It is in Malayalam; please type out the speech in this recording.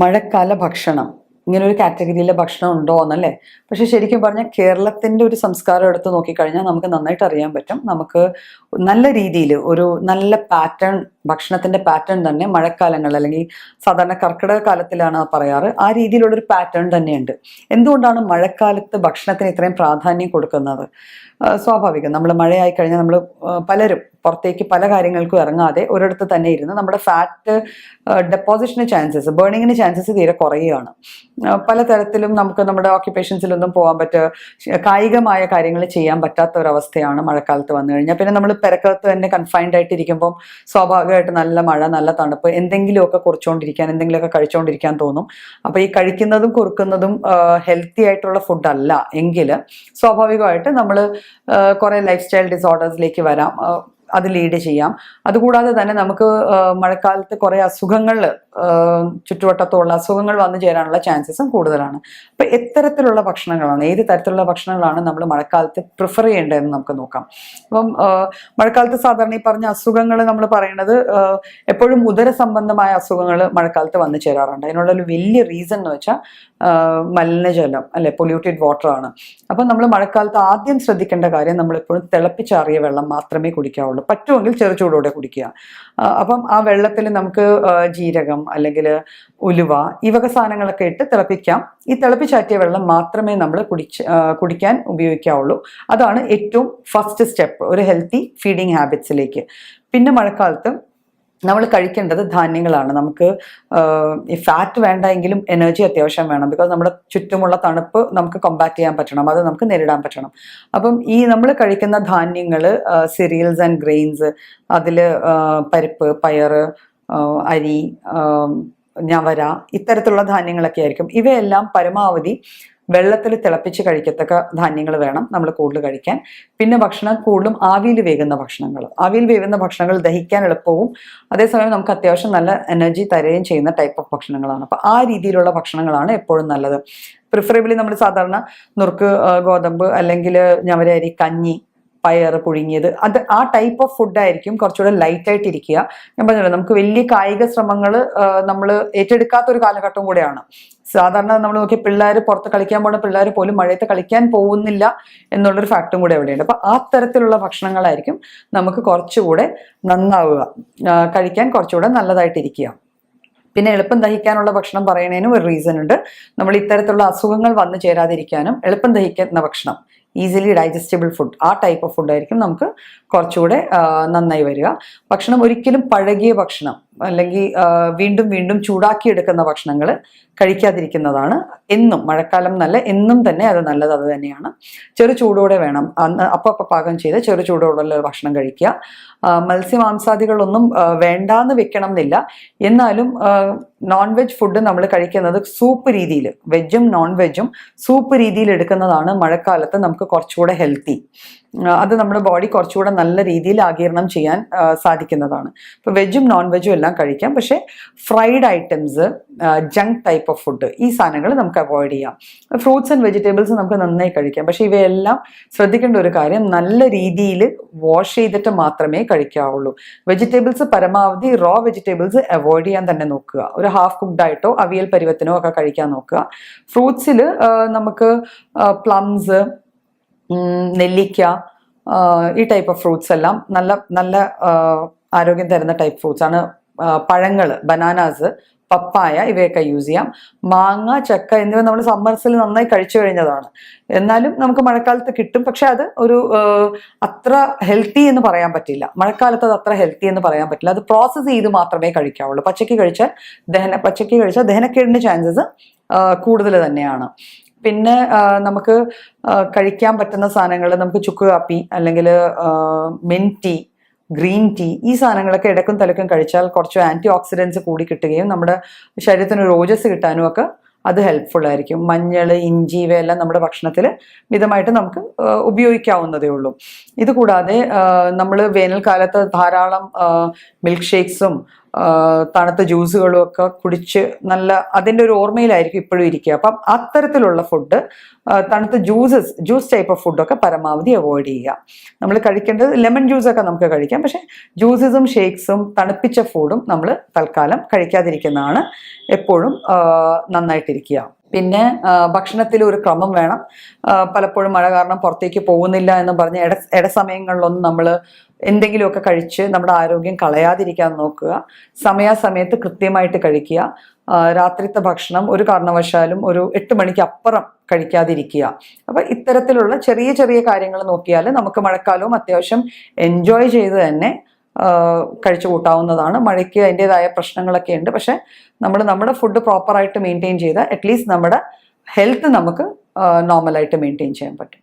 മഴക്കാല ഭക്ഷണം ഇങ്ങനെ ഒരു കാറ്റഗറിയിലെ ഭക്ഷണം ഉണ്ടോ എന്നല്ലേ. പക്ഷെ ശരിക്കും പറഞ്ഞാൽ കേരളത്തിന്റെ ഒരു സംസ്കാരം എടുത്ത് നോക്കിക്കഴിഞ്ഞാൽ നമുക്ക് നന്നായിട്ട് അറിയാൻ പറ്റും. നമുക്ക് നല്ല രീതിയിൽ ഒരു നല്ല പാറ്റേൺ, ഭക്ഷണത്തിന്റെ പാറ്റേൺ തന്നെ മഴക്കാലങ്ങളിൽ അല്ലെങ്കിൽ സാധാരണ കർക്കിടക കാലത്തിലാണ് പറയാറ്, ആ രീതിയിലുള്ളൊരു പാറ്റേൺ തന്നെയുണ്ട്. എന്തുകൊണ്ടാണ് മഴക്കാലത്ത് ഭക്ഷണത്തിന് ഇത്രയും പ്രാധാന്യം കൊടുക്കുന്നത്? സ്വാഭാവികം, നമ്മൾ മഴയായി കഴിഞ്ഞാൽ നമ്മൾ പലരും പുറത്തേക്ക് പല കാര്യങ്ങൾക്കും ഇറങ്ങാതെ ഒരിടത്ത് തന്നെ ഇരുന്ന് നമ്മുടെ ഫാറ്റ് ഡെപ്പോസിഷന് ചാൻസസ്, ബേണിങ്ങിന് ചാൻസസ് തീരെ കുറയുകയാണ്. പലതരത്തിലും നമുക്ക് നമ്മുടെ ഓക്യുപ്പേഷൻസിലൊന്നും പോകാൻ കായികമായ കാര്യങ്ങൾ ചെയ്യാൻ പറ്റാത്ത ഒരവസ്ഥയാണ് മഴക്കാലത്ത് വന്നു കഴിഞ്ഞാൽ. പിന്നെ നമ്മൾ പെരക്കകത്ത് തന്നെ കൺഫൈൻഡ് ആയിട്ടിരിക്കുമ്പം സ്വാഭാവികമായിട്ട് നല്ല മഴ, നല്ല തണുപ്പ്, എന്തെങ്കിലുമൊക്കെ കുറിച്ചുകൊണ്ടിരിക്കാൻ, എന്തെങ്കിലുമൊക്കെ കഴിച്ചുകൊണ്ടിരിക്കാൻ തോന്നും. അപ്പോൾ ഈ കഴിക്കുന്നതും കുറുക്കുന്നതും ഹെൽത്തി ആയിട്ടുള്ള ഫുഡ് അല്ല എങ്കിൽ സ്വാഭാവികമായിട്ട് നമ്മൾ കുറേ ലൈഫ് സ്റ്റൈൽ ഡിസോർഡേഴ്സിലേക്ക് വരാം, അത് ലീഡ് ചെയ്യാം. അതുകൂടാതെ തന്നെ നമുക്ക് മഴക്കാലത്ത് കുറേ അസുഖങ്ങൾ, ചുറ്റുവട്ടത്തുള്ള അസുഖങ്ങൾ വന്നു ചേരാനുള്ള ചാൻസസും കൂടുതലാണ്. അപ്പൊ എത്തരത്തിലുള്ള ഭക്ഷണങ്ങളാണ്, ഏത് തരത്തിലുള്ള ഭക്ഷണങ്ങളാണ് നമ്മൾ മഴക്കാലത്ത് പ്രിഫർ ചെയ്യേണ്ടതെന്ന് നമുക്ക് നോക്കാം. അപ്പം മഴക്കാലത്ത് സാധാരണ ഈ പറഞ്ഞ അസുഖങ്ങൾ നമ്മൾ പറയുന്നത് എപ്പോഴും ഉദര സംബന്ധമായ അസുഖങ്ങൾ മഴക്കാലത്ത് വന്നു ചേരാറുണ്ട്. അതിനുള്ളൊരു വലിയ റീസൺ എന്ന് വെച്ചാൽ മലിനജലം അല്ലെ, പൊല്യൂട്ടഡ് വാട്ടർ ആണ്. അപ്പം നമ്മൾ മഴക്കാലത്ത് ആദ്യം ശ്രദ്ധിക്കേണ്ട കാര്യം, നമ്മളെപ്പോഴും തിളപ്പിച്ചാറിയ വെള്ളം മാത്രമേ കുടിക്കാവുള്ളൂ. പറ്റുമെങ്കിൽ ചെറുചൂടോടെ കുടിക്കുക. അപ്പം ആ വെള്ളത്തിൽ നമുക്ക് ജീരകം അല്ലെങ്കിൽ ഉലുവ ഈ വക സാധനങ്ങളൊക്കെ ഇട്ട് തിളപ്പിക്കാം. ഈ തിളപ്പിച്ചാറ്റിയ വെള്ളം മാത്രമേ നമ്മൾ കുടിക്കാൻ ഉപയോഗിക്കാവുള്ളൂ. അതാണ് ഏറ്റവും ഫസ്റ്റ് സ്റ്റെപ്പ് ഒരു ഹെൽത്തി ഫീഡിങ് ഹാബിറ്റ്സിലേക്ക്. പിന്നെ മഴക്കാലത്ത് നമ്മൾ കഴിക്കേണ്ടത് ധാന്യങ്ങളാണ്. നമുക്ക് ഈ ഫാറ്റ് വേണ്ട എങ്കിലും എനർജി അത്യാവശ്യം വേണം. ബിക്കോസ് നമ്മുടെ ചുറ്റുമുള്ള തണുപ്പ് നമുക്ക് കോമ്പാറ്റ് ചെയ്യാൻ പറ്റണം, അത് നമുക്ക് നേരിടാൻ പറ്റണം. അപ്പം ഈ നമ്മൾ കഴിക്കുന്ന ധാന്യങ്ങൾ, സിറിയൽസ് ആൻഡ് ഗ്രെയിൻസ്, അതിൽ പരിപ്പ്, പയറ്, അരി, ഞവര, ഇത്തരത്തിലുള്ള ധാന്യങ്ങളൊക്കെ ആയിരിക്കും. ഇവയെല്ലാം പരമാവധി വെള്ളത്തിൽ തിളപ്പിച്ച് കഴിക്കത്തക്ക ധാന്യങ്ങൾ വേണം നമ്മൾ കൂടുതൽ കഴിക്കാൻ. പിന്നെ ഭക്ഷണം കൂടുതലും ആവിയിൽ വേകുന്ന ഭക്ഷണങ്ങൾ. ആവിയിൽ വേകുന്ന ഭക്ഷണങ്ങൾ ദഹിക്കാൻ എളുപ്പവും അതേസമയം നമുക്ക് അത്യാവശ്യം നല്ല എനർജി തരുകയും ചെയ്യുന്ന ടൈപ്പ് ഓഫ് ഭക്ഷണങ്ങളാണ്. അപ്പം ആ രീതിയിലുള്ള ഭക്ഷണങ്ങളാണ് എപ്പോഴും നല്ലത്. പ്രിഫറബിളി നമ്മൾ സാധാരണ നുറുക്ക് ഗോതമ്പ് അല്ലെങ്കിൽ ഞവര അരി കഞ്ഞി, പയർ പുഴുങ്ങിയത്, അത് ആ ടൈപ്പ് ഓഫ് ഫുഡായിരിക്കും കുറച്ചുകൂടെ ലൈറ്റ് ആയിട്ടിരിക്കുക. ഞാൻ പറഞ്ഞല്ലോ, നമുക്ക് വലിയ കായിക ശ്രമങ്ങൾ നമ്മൾ ഏറ്റെടുക്കാത്തൊരു കാലഘട്ടം കൂടെയാണ്. സാധാരണ നമ്മൾ നോക്കിയ പിള്ളേർ, പുറത്ത് കളിക്കാൻ പോകുന്ന പിള്ളേർ പോലും മഴയത്ത് കളിക്കാൻ പോകുന്നില്ല എന്നുള്ളൊരു ഫാക്റ്റും കൂടെ എവിടെയുണ്ട്. അപ്പൊ ആ തരത്തിലുള്ള ഭക്ഷണങ്ങളായിരിക്കും നമുക്ക് കുറച്ചുകൂടെ നന്നാവുക, കഴിക്കാൻ കുറച്ചുകൂടെ നല്ലതായിട്ടിരിക്കുക. പിന്നെ എളുപ്പം ദഹിക്കാനുള്ള ഭക്ഷണം പറയുന്നതിനും ഒരു റീസൺ ഉണ്ട്. നമ്മൾ ഇത്തരത്തിലുള്ള അസുഖങ്ങൾ വന്നു ചേരാതിരിക്കാനും എളുപ്പം ദഹിക്കുന്ന ഭക്ഷണം, ഈസിലി ഡൈജസ്റ്റബിൾ ഫുഡ്, ആ ടൈപ്പ് ഓഫ് ഫുഡായിരിക്കും നമുക്ക് കുറച്ചുകൂടെ നന്നായി വരിക. ഭക്ഷണം ഒരിക്കലും പഴകിയ ഭക്ഷണം അല്ലെങ്കിൽ വീണ്ടും വീണ്ടും ചൂടാക്കിയെടുക്കുന്ന ഭക്ഷണങ്ങൾ കഴിക്കാതിരിക്കുന്നതാണ് എന്നും, മഴക്കാലം നല്ല എന്നും തന്നെ അത് നല്ലത് അത് തന്നെയാണ്. ചെറു ചൂടോടെ വേണം, അപ്പം പാകം ചെയ്ത് ചെറു ചൂടോടുള്ള ഭക്ഷണം കഴിക്കുക. മത്സ്യമാംസാദികളൊന്നും വേണ്ടാന്ന് വെക്കണം എന്നില്ല. എന്നാലും നോൺ വെജ് ഫുഡ് നമ്മൾ കഴിക്കുന്നത് സൂപ്പ് രീതിയിൽ, വെജും നോൺ വെജും സൂപ്പ് രീതിയിൽ എടുക്കുന്നതാണ് മഴക്കാലത്ത് നമുക്ക് കുറച്ചുകൂടെ ഹെൽത്തി. അത് നമ്മുടെ ബോഡി കുറച്ചുകൂടെ നല്ല രീതിയിൽ ആഗിരണം ചെയ്യാൻ സാധിക്കുന്നതാണ്. ഇപ്പോൾ വെജും നോൺ വെജും എല്ലാം കഴിക്കാം, പക്ഷേ fried items, junk type of food, ഈ സാധനങ്ങൾ നമുക്ക് അവോയ്ഡ് ചെയ്യാം. ഫ്രൂട്ട്സ് ആൻഡ് വെജിറ്റബിൾസ് നമുക്ക് നന്നായി കഴിക്കാം, പക്ഷേ ഇവയെല്ലാം ശ്രദ്ധിക്കേണ്ട ഒരു കാര്യം, നല്ല രീതിയിൽ വാഷ് ചെയ്തിട്ട് മാത്രമേ കഴിക്കാവുള്ളൂ. വെജിറ്റബിൾസ് പരമാവധി റോ വെജിറ്റബിൾസ് അവോയ്ഡ് ചെയ്യാൻ തന്നെ നോക്കുക. ഒരു ഹാഫ് കുക്ക്ഡ് ആയിട്ടോ അവിയൽ പരുവത്തിനോ ഒക്കെ കഴിക്കാൻ നോക്കുക. ഫ്രൂട്ട്സിൽ നമുക്ക് പ്ലംസ്, നെല്ലിക്ക, ഈ ടൈപ്പ് ഓഫ് ഫ്രൂട്ട്സ് എല്ലാം നല്ല നല്ല ആരോഗ്യം തരുന്ന ടൈപ്പ് ഫ്രൂട്ട്സ് ആണ്. പഴങ്ങൾ, ബനാനാസ്, പപ്പായ, ഇവയൊക്കെ യൂസ് ചെയ്യാം. മാങ്ങ, ചക്ക എന്നിവ നമ്മൾ സമ്മർസിൽ നന്നായി കഴിച്ചു കഴിഞ്ഞതാണ്. എന്നാലും നമുക്ക് മഴക്കാലത്ത് കിട്ടും, പക്ഷെ അത് ഒരു അത്ര ഹെൽത്തി എന്ന് പറയാൻ പറ്റില്ല. മഴക്കാലത്ത് അത് അത്ര ഹെൽത്തി എന്ന് പറയാൻ പറ്റില്ല. അത് പ്രോസസ്സ് ചെയ്ത് മാത്രമേ കഴിക്കാവുള്ളൂ. പച്ചക്ക് കഴിച്ചാൽ ദഹനക്കേടിന്റെ ചാൻസസ് കൂടുതൽ തന്നെയാണ്. പിന്നെ നമുക്ക് കഴിക്കാൻ പറ്റുന്ന സാധനങ്ങൾ, നമുക്ക് ചുക്ക് കാപ്പി അല്ലെങ്കിൽ മിൻറ്റ് ടീ, ഗ്രീൻ ടീ, ഈ സാധനങ്ങളൊക്കെ ഇടക്കും തലക്കും കഴിച്ചാൽ കുറച്ച് ആൻറ്റി ഓക്സിഡൻസ് കൂടി കിട്ടുകയും നമ്മുടെ ശരീരത്തിന് ഒരു ഓജസ് കിട്ടാനും ഒക്കെ അത് ഹെൽപ്ഫുൾ ആയിരിക്കും. മഞ്ഞൾ, ഇഞ്ചി, ഇവയെല്ലാം നമ്മുടെ ഭക്ഷണത്തിൽ മിതമായിട്ട് നമുക്ക് ഉപയോഗിക്കാവുന്നതേ ഉള്ളൂ. ഇതുകൂടാതെ നമ്മൾ വേനൽക്കാലത്ത് ധാരാളം മിൽക്ക് ഷേക്സും തണുത്ത ജ്യൂസുകളും ഒക്കെ കുടിച്ച് നല്ല അതിൻ്റെ ഒരു ഓർമ്മയിലായിരിക്കും ഇപ്പോഴും ഇരിക്കുക. അപ്പം അത്തരത്തിലുള്ള ഫുഡ്, തണുത്ത ജ്യൂസ് ടൈപ്പ് ഓഫ് ഫുഡൊക്കെ പരമാവധി അവോയ്ഡ് ചെയ്യുക. നമ്മൾ കഴിക്കേണ്ടത് ലെമൺ ജ്യൂസൊക്കെ നമുക്ക് കഴിക്കാം, പക്ഷേ ജ്യൂസസും ഷേക്സും തണുപ്പിച്ച ഫുഡും നമ്മൾ തൽക്കാലം കഴിക്കാതിരിക്കുന്നതാണ് എപ്പോഴും നന്നായിട്ടിരിക്കുക. പിന്നെ ഭക്ഷണത്തിൽ ഒരു ക്രമം വേണം. പലപ്പോഴും മഴ കാരണം പുറത്തേക്ക് പോകുന്നില്ല എന്ന് പറഞ്ഞ് ഇടസമയങ്ങളിലൊന്നും നമ്മൾ എന്തെങ്കിലുമൊക്കെ കഴിച്ച് നമ്മുടെ ആരോഗ്യം കളയാതിരിക്കാൻ നോക്കുക. സമയാസമയത്ത് കൃത്യമായിട്ട് കഴിക്കുക. രാത്രിത്തെ ഭക്ഷണം ഒരു കാരണവശാലും ഒരു 8 മണിക്ക് അപ്പുറം കഴിക്കാതിരിക്കുക. അപ്പം ഇത്തരത്തിലുള്ള ചെറിയ ചെറിയ കാര്യങ്ങൾ നോക്കിയാൽ നമുക്ക് മഴക്കാലവും അത്യാവശ്യം എൻജോയ് ചെയ്ത് തന്നെ കഴിച്ചു കൂട്ടാവുന്നതാണ്. മഴയ്ക്ക് അതിൻ്റെതായ പ്രശ്നങ്ങളൊക്കെ ഉണ്ട്, പക്ഷെ നമ്മൾ നമ്മുടെ ഫുഡ് പ്രോപ്പറായിട്ട് മെയിൻറ്റെയിൻ ചെയ്താൽ അറ്റ്ലീസ്റ്റ് നമ്മുടെ ഹെൽത്ത് നമുക്ക് നോർമലായിട്ട് മെയിൻറ്റെയിൻ ചെയ്യാൻ പറ്റും.